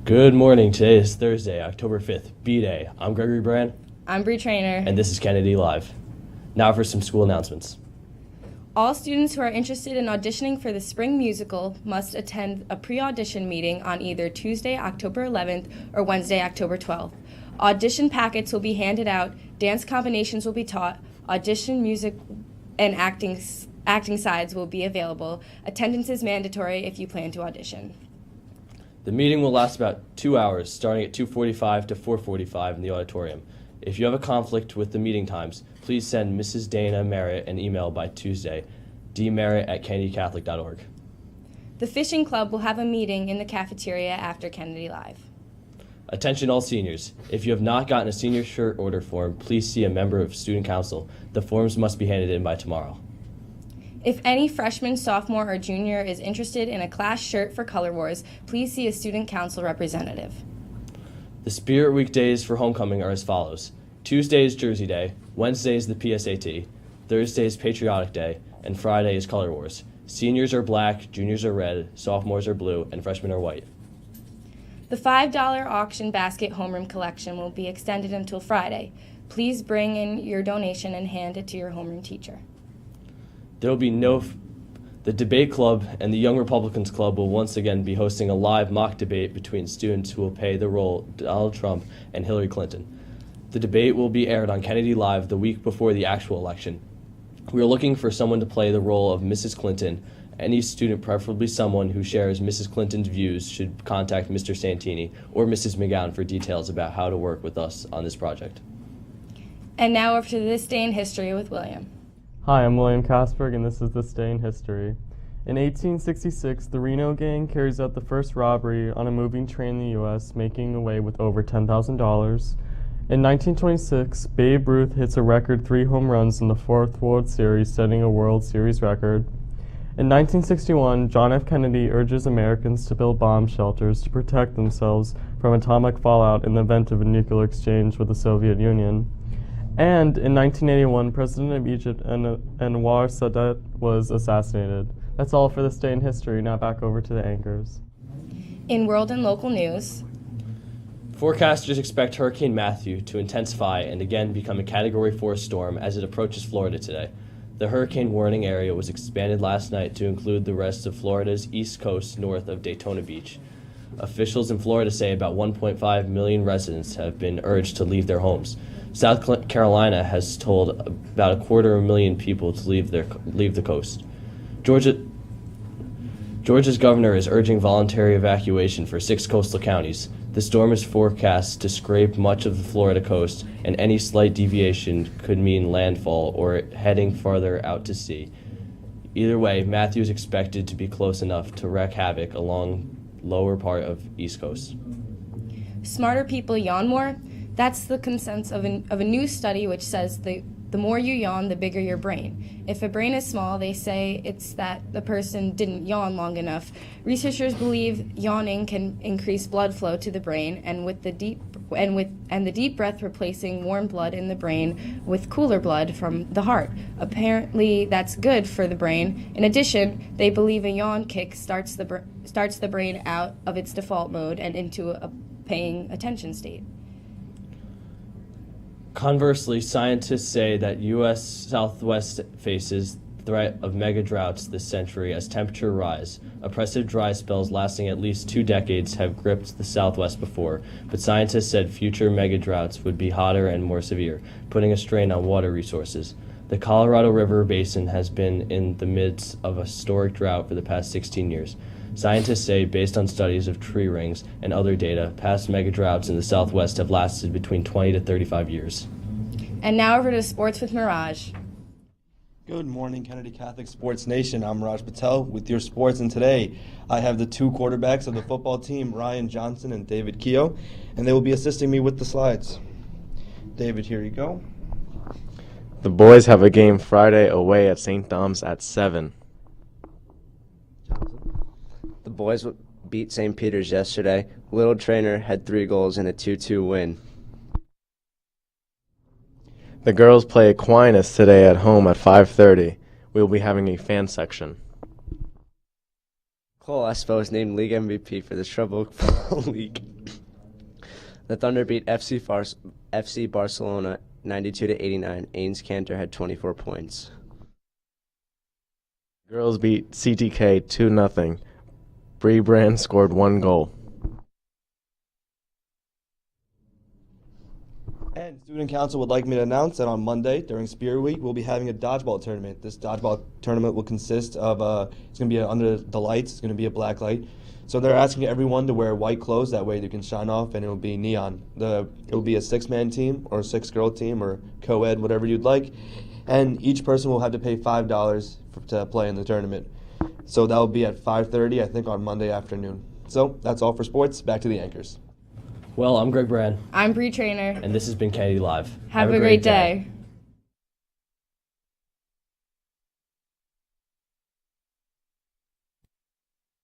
Good morning. Today is Thursday, October 5th, B-Day. I'm Gregory Brand. I'm Bree Trainer. And this is Kennedy Live. Now for some school announcements. All students who are interested in auditioning for the spring musical must attend a pre-audition meeting on either Tuesday, October 11th or Wednesday, October 12th. Audition packets will be handed out, dance combinations will be taught, audition music and acting sides will be available. Attendance is mandatory if you plan to audition. The meeting will last about 2 hours, starting at 2:45 to 4:45 in the auditorium. If you have a conflict with the meeting times, please send Mrs. Dana Merritt an email by Tuesday, dmerritt@kennedycatholic.org. The fishing club will have a meeting in the cafeteria after Kennedy Live. Attention all seniors. If you have not gotten a senior shirt order form, please see a member of Student Council. The forms must be handed in by tomorrow. If any freshman, sophomore, or junior is interested in a class shirt for Color Wars, please see a Student Council representative. The Spirit Week days for homecoming are as follows. Tuesday is Jersey Day, Wednesday is the PSAT, Thursday is Patriotic Day, and Friday is Color Wars. Seniors are black, juniors are red, sophomores are blue, and freshmen are white. The $5 auction basket homeroom collection will be extended until Friday. Please bring in your donation and hand it to your homeroom teacher. There will be the debate club and the Young Republicans Club will once again be hosting a live mock debate between students who will play the role of Donald Trump and Hillary Clinton. The debate will be aired on Kennedy Live the week before the actual election. We are looking for someone to play the role of Mrs. Clinton. Any student, preferably someone who shares Mrs. Clinton's views, should contact Mr. Santini or Mrs. McGowan for details about how to work with us on this project. And now over to This Day in History with William. Hi, I'm William Kasperg, and this is This Day in History. In 1866, the Reno Gang carries out the first robbery on a moving train in the U.S., making away with over $10,000. In 1926, Babe Ruth hits a record 3 home runs in the 4th World Series, setting a World Series record. In 1961, John F. Kennedy urges Americans to build bomb shelters to protect themselves from atomic fallout in the event of a nuclear exchange with the Soviet Union. And in 1981, President of Egypt Anwar Sadat was assassinated. That's all for This Day in History. Now back over to the anchors. In world and local news, forecasters expect Hurricane Matthew to intensify and again become a Category 4 storm as it approaches Florida today. The hurricane warning area was expanded last night to include the rest of Florida's east coast north of Daytona Beach. Officials in Florida say about 1.5 million residents have been urged to leave their homes. South Carolina has told about 250,000 people to leave the coast. Georgia's governor is urging voluntary evacuation for 6 coastal counties. The storm is forecast to scrape much of the Florida coast, and any slight deviation could mean landfall or heading farther out to sea. Either way, Matthew is expected to be close enough to wreak havoc along lower part of East Coast. Smarter people yawn more. That's the consensus of a new study which says the more you yawn, the bigger your brain. If a brain is small, they say it's that the person didn't yawn long enough. Researchers believe yawning can increase blood flow to the brain, and the deep breath replacing warm blood in the brain with cooler blood from the heart. Apparently, that's good for the brain. In addition, they believe a yawn kick starts the brain out of its default mode and into a paying attention state. Conversely, scientists say that U.S. Southwest faces threat of mega droughts this century as temperatures rise. Oppressive dry spells lasting at least 2 decades have gripped the Southwest before, but scientists said future mega droughts would be hotter and more severe, putting a strain on water resources. The Colorado River Basin has been in the midst of a historic drought for the past 16 years. Scientists say, based on studies of tree rings and other data, past mega droughts in the Southwest have lasted between 20 to 35 years. And now over to sports with Mirage. Good morning, Kennedy Catholic Sports Nation. I'm Raj Patel with your sports, and today I have the 2 quarterbacks of the football team, Ryan Johnson and David Keogh, and they will be assisting me with the slides. David, here you go. The boys have a game Friday away at St. Dom's at 7. Johnson. The boys beat St. Peter's yesterday. Little Trainer had 3 goals in a 2-2 win. The girls play Aquinas today at home at 5:30. We will be having a fan section. Cole Espo was named league MVP for the Shrub Oak League. The Thunder beat FC Barcelona 92-89. Ains Cantor had 24 points. Girls beat CTK 2-0. Bree Brand scored 1 goal. And Student Council would like me to announce that on Monday during Spirit Week, we'll be having a dodgeball tournament. This dodgeball tournament will consist of, it's going to be under the lights. It's going to be a black light. So they're asking everyone to wear white clothes. That way they can shine off, and it'll be neon. It'll be a 6-man team or a 6-girl team or co-ed, whatever you'd like. And each person will have to pay $5 to play in the tournament. So that will be at 5:30, I think, on Monday afternoon. So that's all for sports. Back to the anchors. Well, I'm Greg Brand, I'm Bree Trainer. and this has been Kennedy Live. Have a great day.